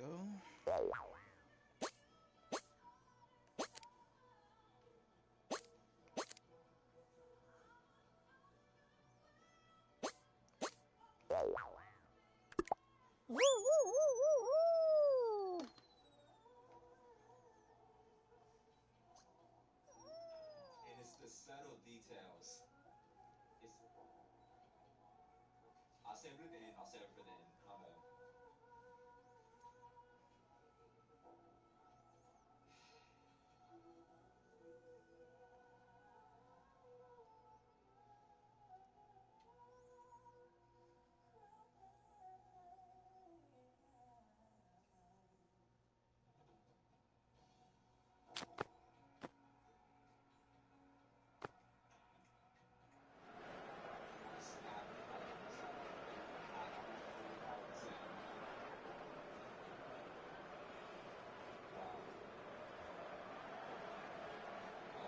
go. And it's the subtle details. It's. I'll save it at the end. I'll save it for the end. My bad. You want to snap it like inside out the bacon. I want the overpowered sound. Wow.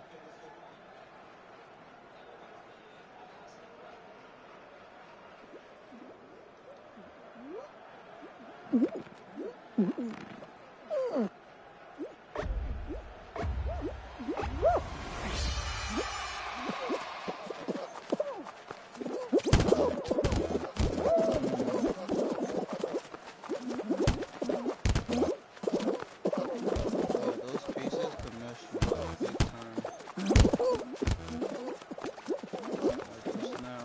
Okay, that's a good point. Like, what happens when you I snap it right. Yeah, those pieces could mess you up big time. Like just now.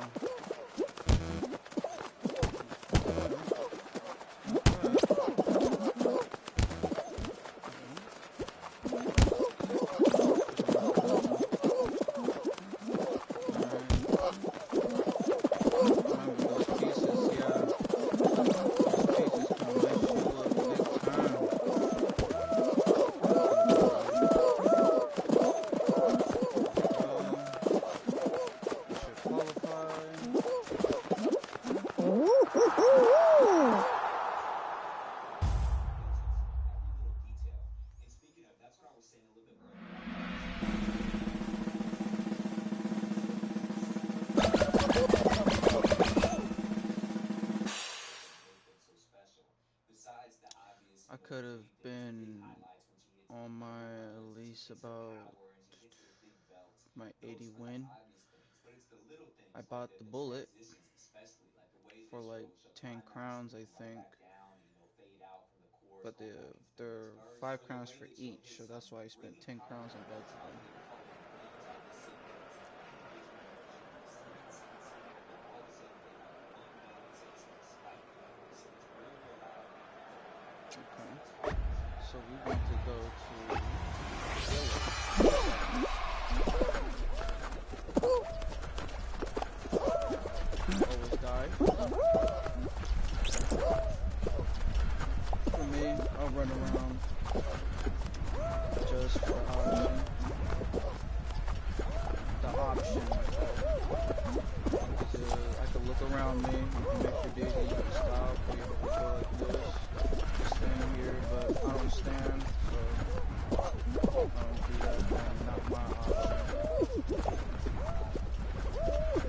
Remember those pieces, yeah. Those pieces can mess you up big time. You should qualify. Every little detail. And speaking of, that's what I was saying a little bit earlier about the artistry. So special. Besides the obvious, I the could have big things, the big been highlights once you get to on the bigger my at moments, once you least get some about power, and you get to the big belts. my 80 Those are the win. obvious things, but it's the little I things like bought the the bullet transitions, especially like the way for this like will show 10 climax and crowns, then I right think. back down and fade out from the chorus, But all that continuous they're verse, 5 or the crowns way for that you'll each, hit so some that's why I spent really 10 crowns powerful on both notes. of I them. don't even call them drums. I just say notes. It gives me emotion. And then all of a sudden you get like one note. It's a spike, it's real, real loud, and it comes right back down. Okay. That's what I love so much So about we it. want to go to always die. For me, I'll run around just for the option. The option. I could look around me, you can make your dizzy, you can stop, or you can go like this. Just stand here, but I don't stand, so I don't do that. Not my option.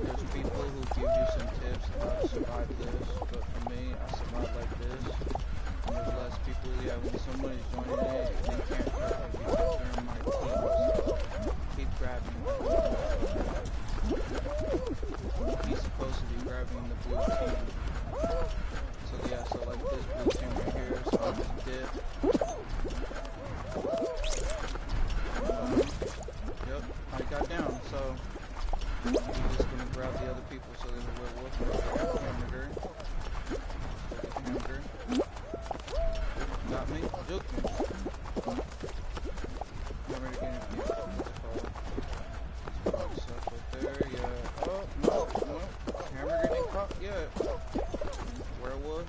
There's people who give you some tips on how to survive this, but for me, I survive like this. And there's less people, yeah, when someone is joining it, they can't hurt me because they're in my team, so keep grabbing the blue motherfucker. He's supposed to be grabbing the blue team. So yeah, so like this blue team right here, so I just dip. Yep, I got down, so I'm just gonna grab the other people. So there's a werewolf right there, hamburger. Let's look at the hamburger. Got me, juked me. Hamburger getting stuff right there, yeah. Oh, no, no. Hamburger didn't caught yet. Werewolf.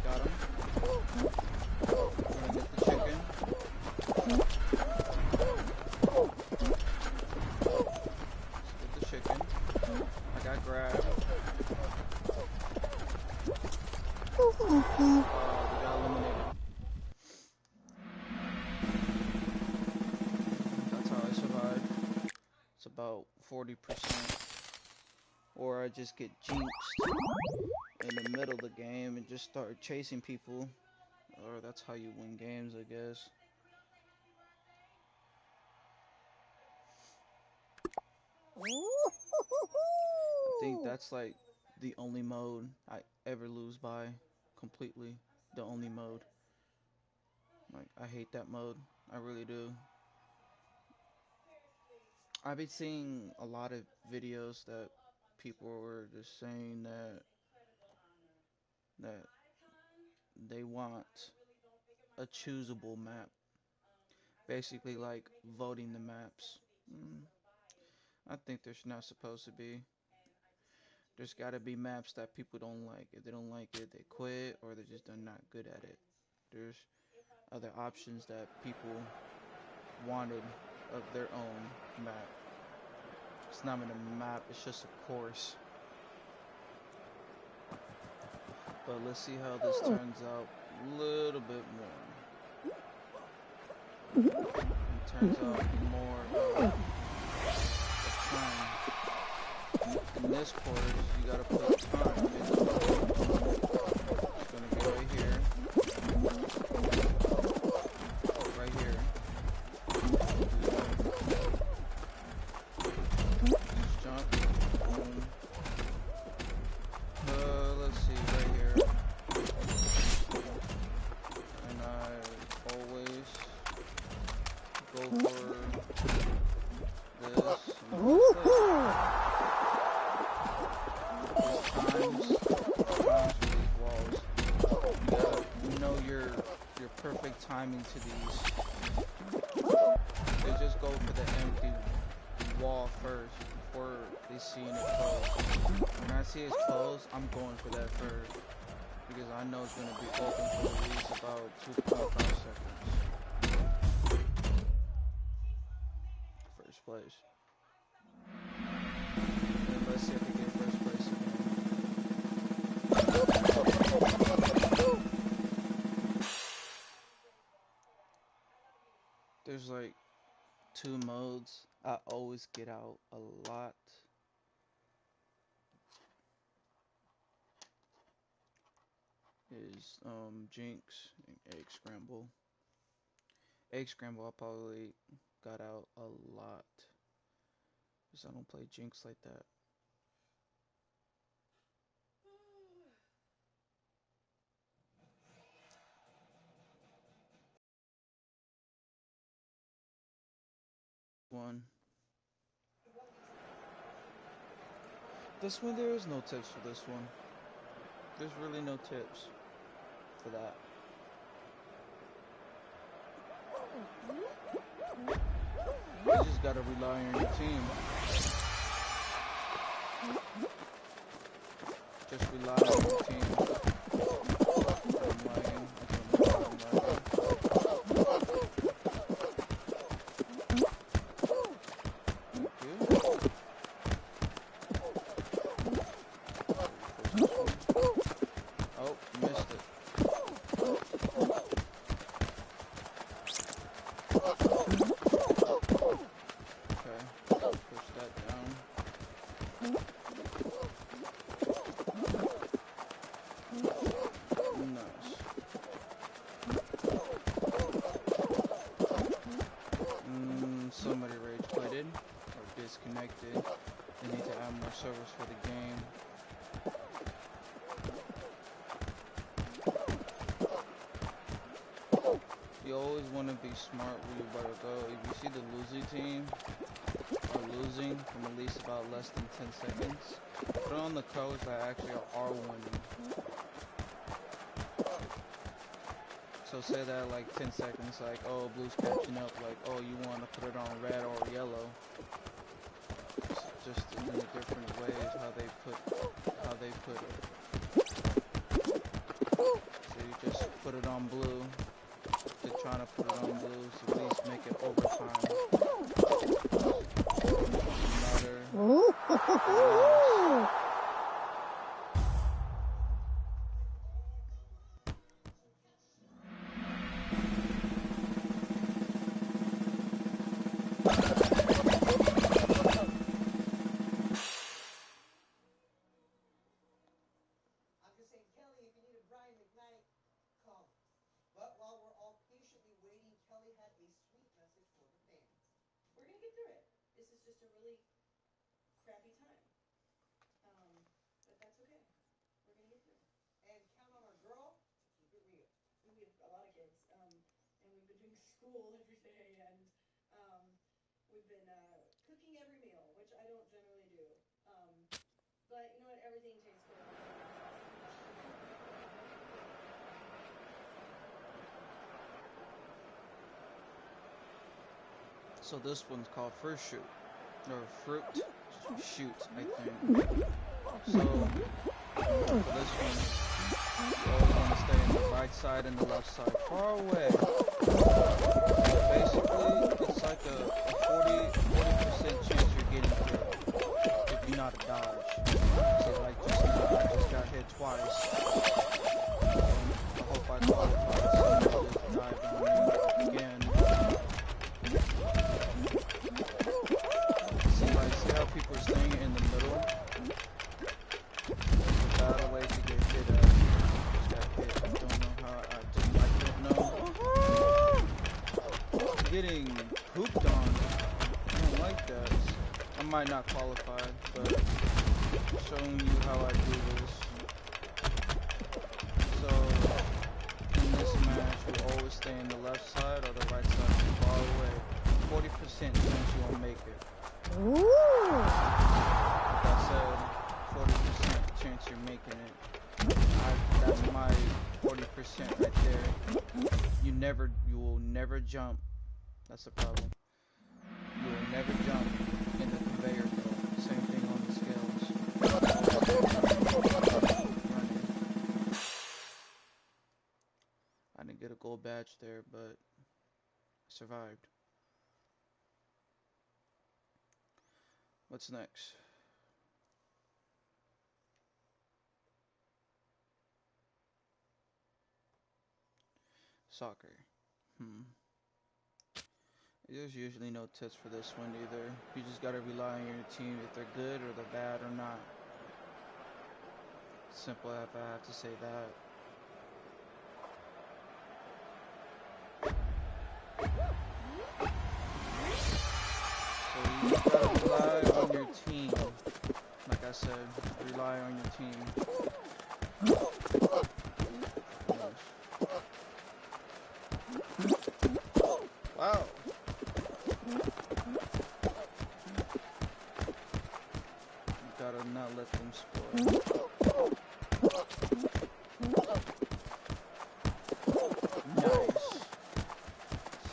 Got him. Gonna get the chicken. Let's get the chicken. I got grabbed. We got eliminated. That's how I survived. It's about 40%. or I just get jinxed in the middle of the game and just start chasing people, or that's how you win games, I guess. I think that's like the only mode I ever lose by completely. The only mode. Like, I hate that mode. I really do. I've been seeing a lot of videos that people were just saying that they want a choosable map. Basically like voting the maps. Mm, I think there's not supposed to be. There's gotta be maps that people don't like. If they don't like it, they quit or they're just not good at it. There's other options that people wanted of their own map. It's not even a map, it's just a course. But let's see how this turns out a little bit more. It turns out more of time. In this course, you gotta put time. It's gonna be right here. Right here. Just jump. Boom. Let's see, right here. And I always go for this. Perfect timing to these. They just go for the empty wall first before they see it closed. When I see it's closed, I'm going for that first because I know it's going to be open for at least about 2.5 seconds. First place. And let's see if we get first place again. There's like 2 modes I always get out a lot. Is Jinx and Egg Scramble. Egg Scramble I probably got out a lot because I don't play Jinx like that. This one, there is no tips for this one. There's really no tips for that. You just gotta rely on your team. Just rely on your team. Somebody rage quitted or disconnected. They need to add more servers for the game. You always want to be smart where you better go. If you see the losing team are losing from at least about less than 10 seconds, put on the colors that actually are winning. So say that like 10 seconds, like, oh, blue's catching up, like, oh, you want to put it on red or yellow. Just in the different ways how they put it. So you just put it on blue. They're trying to put it on blue, so at least make it overtime. get through it. This is just a really crappy time. But that's okay. We're gonna get through it. And count on our girl to keep it real. We have a lot of kids, and we've been doing school every day, and we've been cooking every meal, which I don't generally do. But you know what? Everything tastes good. So this one's called First Shoot, or Fruit Shoot, I think. So for this one, you always want to stay on the right side and the left side, far away. Basically, it's like a 40% chance you're getting killed if you're not a dodge. So like just now, I just got hit twice. I hope I qualify. So I just died on me again. See how people are staying in the middle? There's a bad way to get hit at. Just got hit. I don't know how. I don't know. Getting pooped on. I don't like that. I might not qualify, but showing you how I do this. So in this match, you always stay in the left side or the right side, far away. 40% chance you won't make it. Ooh. Like I said, 40% chance you're making it. That's my 40% right there. You will never jump. That's the problem. You will never jump in the conveyor belt. Same thing on the scales. I didn't get a gold badge there, but I survived. What's next? Soccer. There's usually no tips for this one either. You just gotta rely on your team if they're good or they're bad or not. Simple if I have to say that. So you just gotta rely on your team. Like I said, rely on your team. Wow. You gotta not let them score. Nice.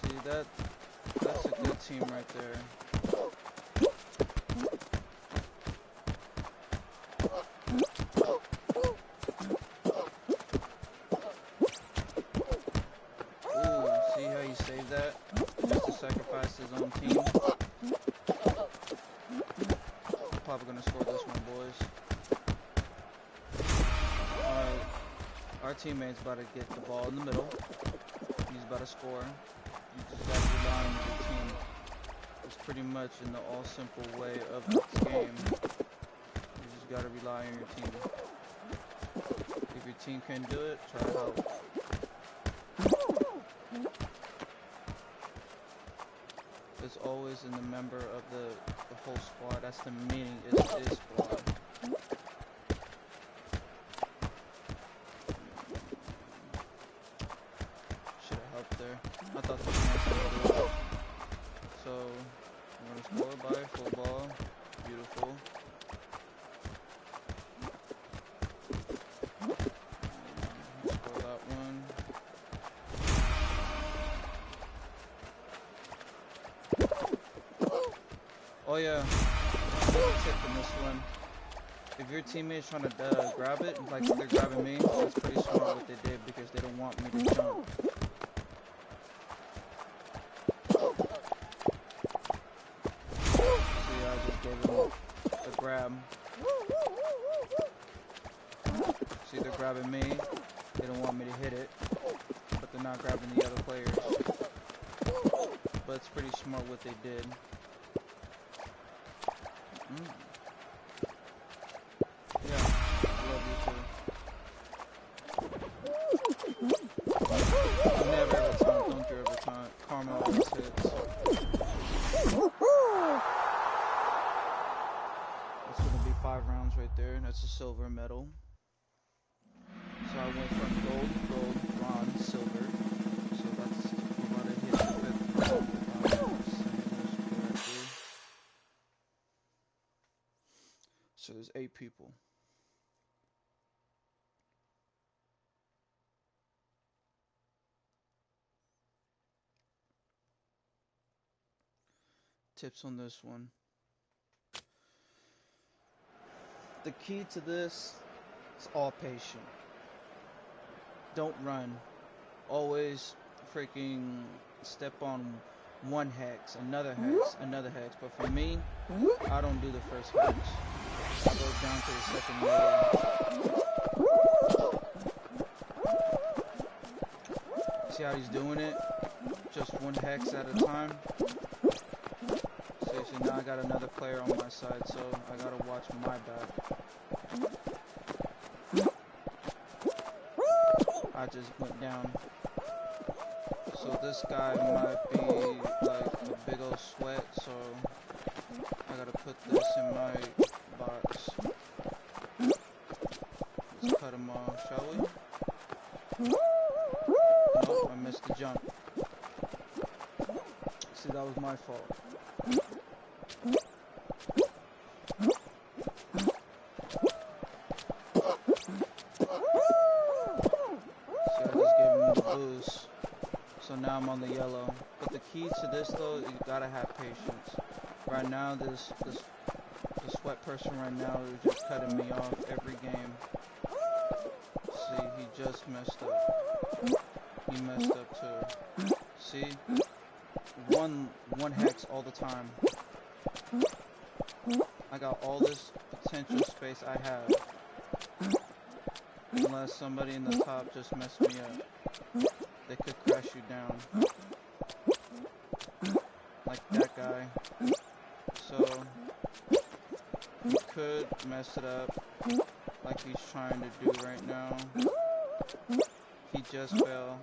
See that's a good team right there. That just to sacrifice his own team. Probably gonna score this one, boys. Alright, our teammate's about to get the ball in the middle. He's about to score. You just gotta rely on your team. It's pretty much in the all simple way of this game. You just gotta rely on your team. If your team can do it, try to help. It's always in the member of the whole squad. That's the meaning, is squad. Should have helped there. I thought this was going to do it. So, I'm going to score by full ball. Beautiful. Score that one. Oh yeah, tip in this one. If your teammate's trying to grab it, like they're grabbing me, that's pretty smart what they did because they don't want me to jump. See, I just gave them a grab. See, they're grabbing me. They don't want me to hit it, but they're not grabbing the other players. But it's pretty smart what they did. Yeah, I love you too. Never ever taunt, don't you ever taunt. Karma always hits. It's gonna be 5 rounds right there, and that's a silver medal. So I went from gold, bronze, silver. So that's about to hit the 5th round if I'm saying this correctly. So there's 8 people. Tips on this one. The key to this is all patient. Don't run. Always freaking step on one hex, another hex, another hex. But for me, I don't do the first hex. I go down to the second layer. See how he's doing it? Just one hex at a time. So now I got another player on my side, so I gotta watch my back. I just went down. So this guy might be like a big old sweat, so I gotta put this in my box. Let's cut him off, shall we? Nope, I missed the jump. See, that was my fault. So now I'm on the yellow. But the key to this though, you gotta have patience. Right now, this sweat person right now is just cutting me off every game. See, he just messed up. He messed up too. See, one hex all the time. I got all this potential space I have. Unless somebody in the top just messed me up. They could crash you down. Like that guy. So, he could mess it up. Like he's trying to do right now. He just fell.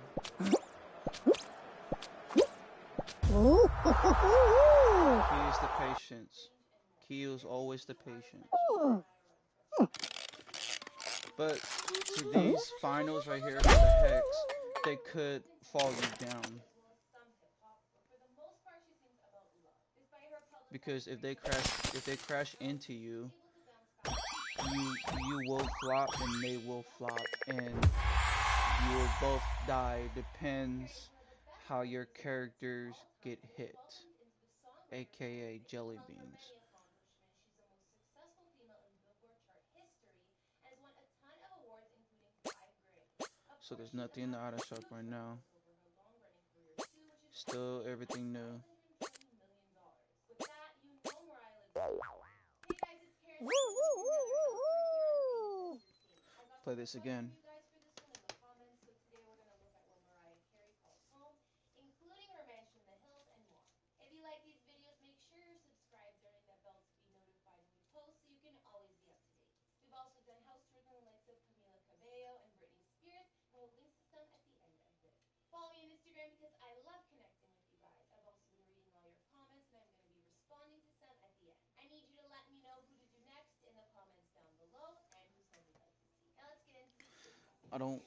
Key is the patience. Key is always the patience. But to these finals right here for the hex, they could fall you down. Because if they crash into you, you will flop and they will flop and you will both die. Depends how your characters get hit, aka jelly beans. So there's nothing in the item shop right now. Still everything new. Play this again. If you like these videos, make sure you're subscribed, turning that bell to be notified when we post so you can always be up to date. We've also done house tours on the likes of Camila Cabello and Britney Spears, and we'll link to some at the end of it. Follow me on Instagram because I love connecting with you guys. I've also been reading all your comments, and I'm going to be responding to some at the end. I need you to let me know who to do next in the comments down below and who song you'd like to see. Now let's get into the video. I don't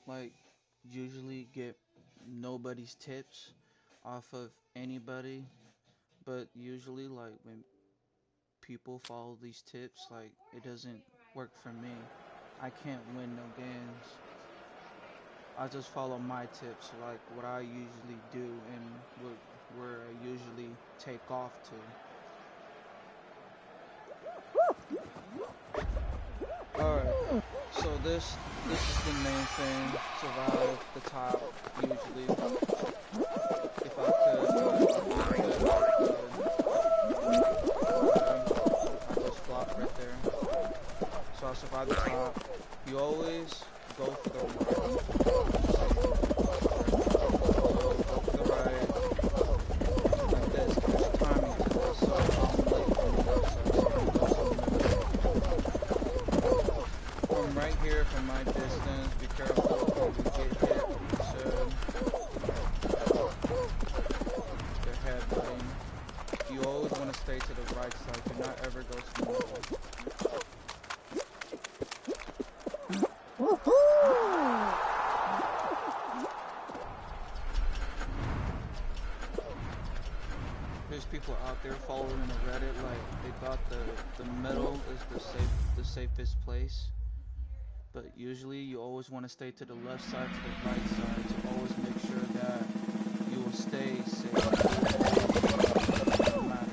usually get nobody's tips off of anybody, but usually when people follow these tips, it doesn't work for me. I can't win no games. I just follow my tips, like what I usually do and where I usually take off to. Alright, so this is the main thing. Survive the top usually. If I could, I just flop right there. So I survive the top. You always go for the right. Go for the right. Like this. There's timing to this. So I'm late from the left side. From right here, from my distance, be careful if you get hit. Your head button. You always want to stay to the right side. Do not ever go to the middle. they're following the Reddit, like they thought the middle is the safest place. But usually you always want to stay to the left side, to the right side, to always make sure that you will stay safe. It will always matter.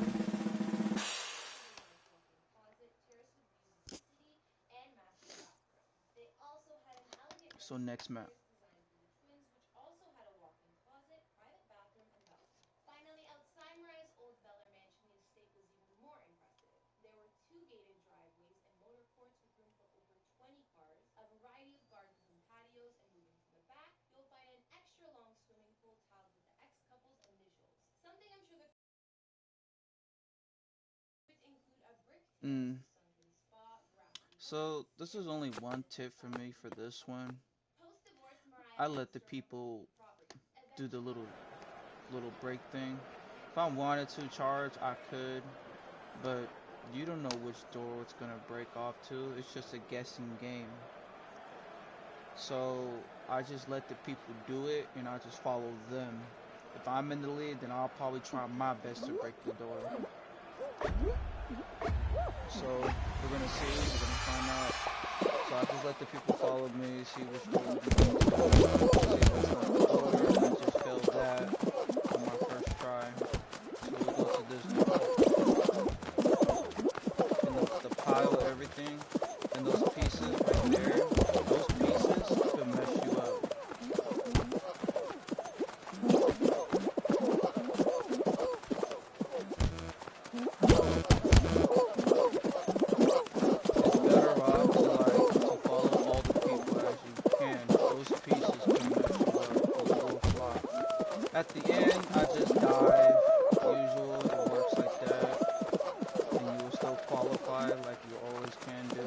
So next map. Finally, outside Mariah's old Bel Air mansion, the estate was even more impressive. There were two gated driveways and motor courts with room for over 20 cars, a variety of gardens and patios, and moving to the back, you'll find an extra long swimming pool tiled with the ex-couple's initials. Something I'm sure the include a brick terrace, sunken spa, grassy So this is only one tip for me for this one. post-divorce I Mariah let the people do the little break thing. If I wanted to charge, I could, but you don't know which door it's gonna break off to. It's just a guessing game. So I just let the people do it, and I just follow them. If I'm in the lead, then I'll probably try my best to break the door. So we're gonna see, we're gonna find out. So I just let the people follow me, see which door we're going to, see what's on the door. I just failed that on my first try. So we go to this door. And the pile of everything, and those pieces right there, those pieces could mess you up. At the end, I just dive. Usual, it works like that. And you will still qualify like you always can do.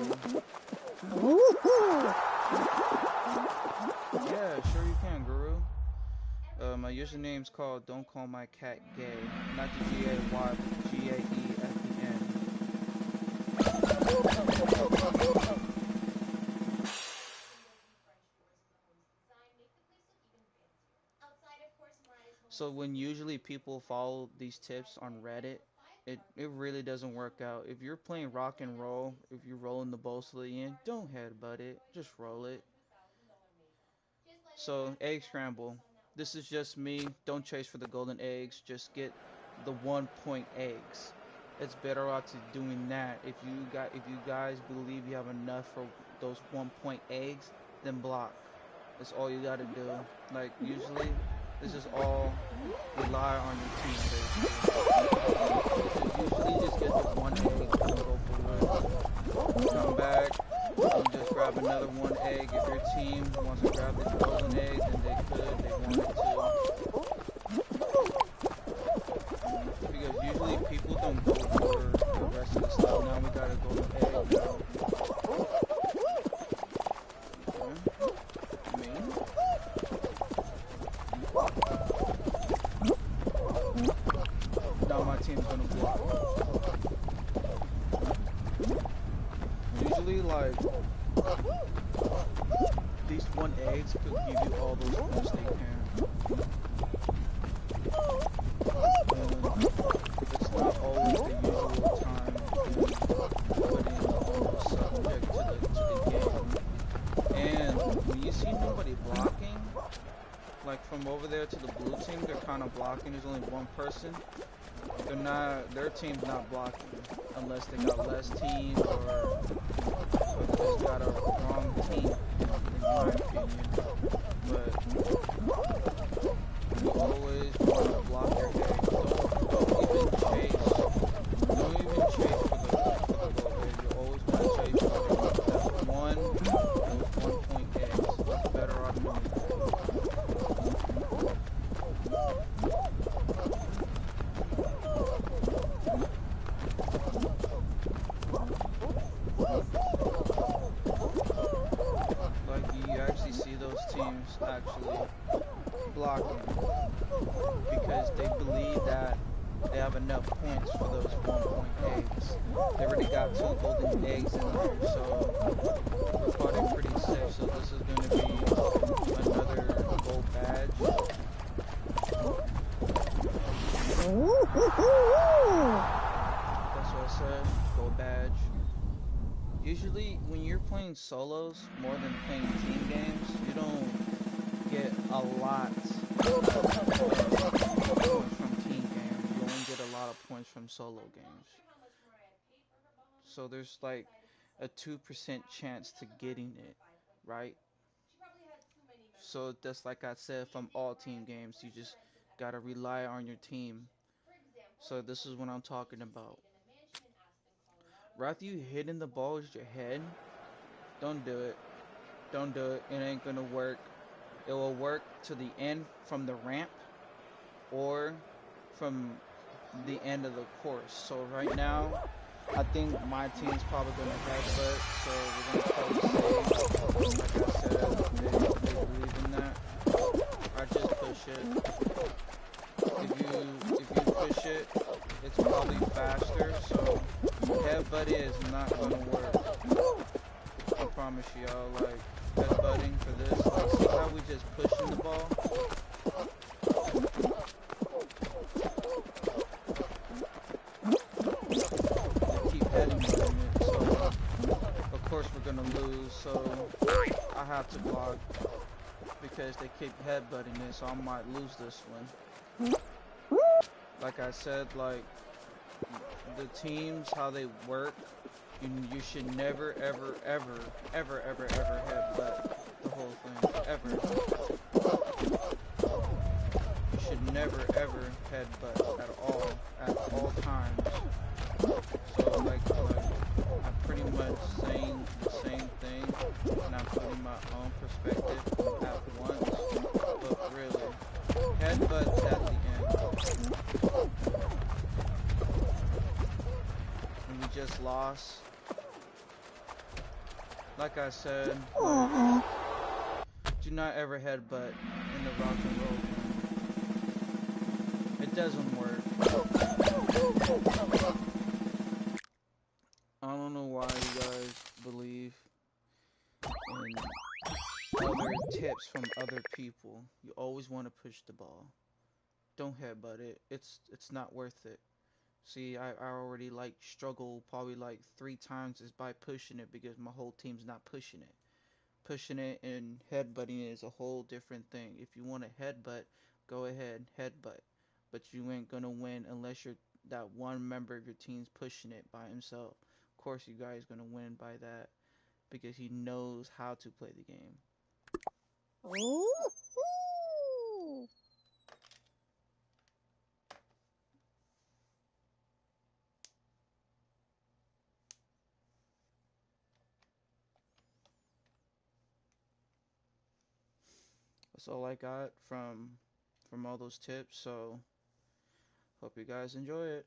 Yeah, sure you can, Guru. My username's called Don't Call My Cat Gay. Not the G-A-Y, but G-A-E at the end. So when usually people follow these tips on Reddit, it really doesn't work out. If you're playing rock and roll, if you're rolling the balls to the end, don't headbutt it, just roll it. So egg scramble. This is just me. Don't chase for the golden eggs. Just get the 1-point eggs. It's better off to doing that. If you guys believe you have enough for those 1-point eggs, then block. That's all you gotta do. Like usually, this is all rely on your team basically. Usually just get the 1 egg and go for it. Come back and just grab another 1 egg. If your team wants to grab the golden egg, then they could. They wanted to. Because usually people don't go for the rest of the stuff. Now we got a golden egg. Now my team's gonna block. Usually, like, these 1 eggs could give you all those points they can. It's not always the usual time putting subject to the game. And when you see nobody blocking, like from over there to the blue team, they're kind of blocking. There's only 1 person. Their team's not blocking unless they got less team or they just got a wrong team, in my opinion. But you always want to block your eggs. Don't even chase. Don't even chase for the goal egg. You always want to chase for those 1-point eggs. It's better off doing that. Like you actually see those teams actually blocking because they believe that they have enough points for those 1-point eggs. They already got 2 golden eggs in there, so we're caught it pretty safe. So this is going to be another gold badge. Usually, when you're playing solos more than playing team games, you don't get a lot of points from team games. You only get a lot of points from solo I'm not games. sure how much Mariah paid for her bomb. So there's She like decided to a sell it for 2% chance to $50 on the getting market it, for 5.5 right? mil. She probably had too many memories So of that's it. like I said She from and all team Mariah took games, you just furniture rentals at gotta hotels rely and on your team. vacations. For example, So in this is what I'm 2014, talking she about. stayed in a mansion in Aspen, Colorado, Rather you and hitting the smoked ball with your marijuana. head, don't do it. Don't do it. It ain't gonna work. It will work to the end from the ramp or from the end of the course. So right now, I think my team's probably gonna headbutt. So we're gonna play safe. Like I said, they believe in that. I just push it. If you push it, it's probably faster. So headbutting is not gonna work. I promise y'all. Like headbutting for this. Like see how we just pushing the ball. They keep headbutting it. So of course we're gonna lose. So I have to block because they keep headbutting it. So I might lose this one. Like I said, like the teams, how they work, you should never, ever, ever, ever, ever, ever headbutt the whole thing. Ever. You should never, ever headbutt at all times. So like I'm pretty much saying the same thing, and I'm putting my own perspective at once. But really, headbutts at the end. And we just lost. Like I said, like, do not ever headbutt in the rock and roll game. It doesn't work. I don't know why you guys believe in other tips from other people. You always want to push the ball. Don't headbutt it. It's not worth it. See, I already like struggle probably like 3 times is by pushing it because my whole team's not pushing it. Pushing it and headbutting it is a whole different thing. If you want to headbutt, go ahead, headbutt. But you ain't gonna win unless you're that one member of your team's pushing it by himself. Of course, you guys gonna win by that because he knows how to play the game. That's all I got from all those tips. So hope you guys enjoy it.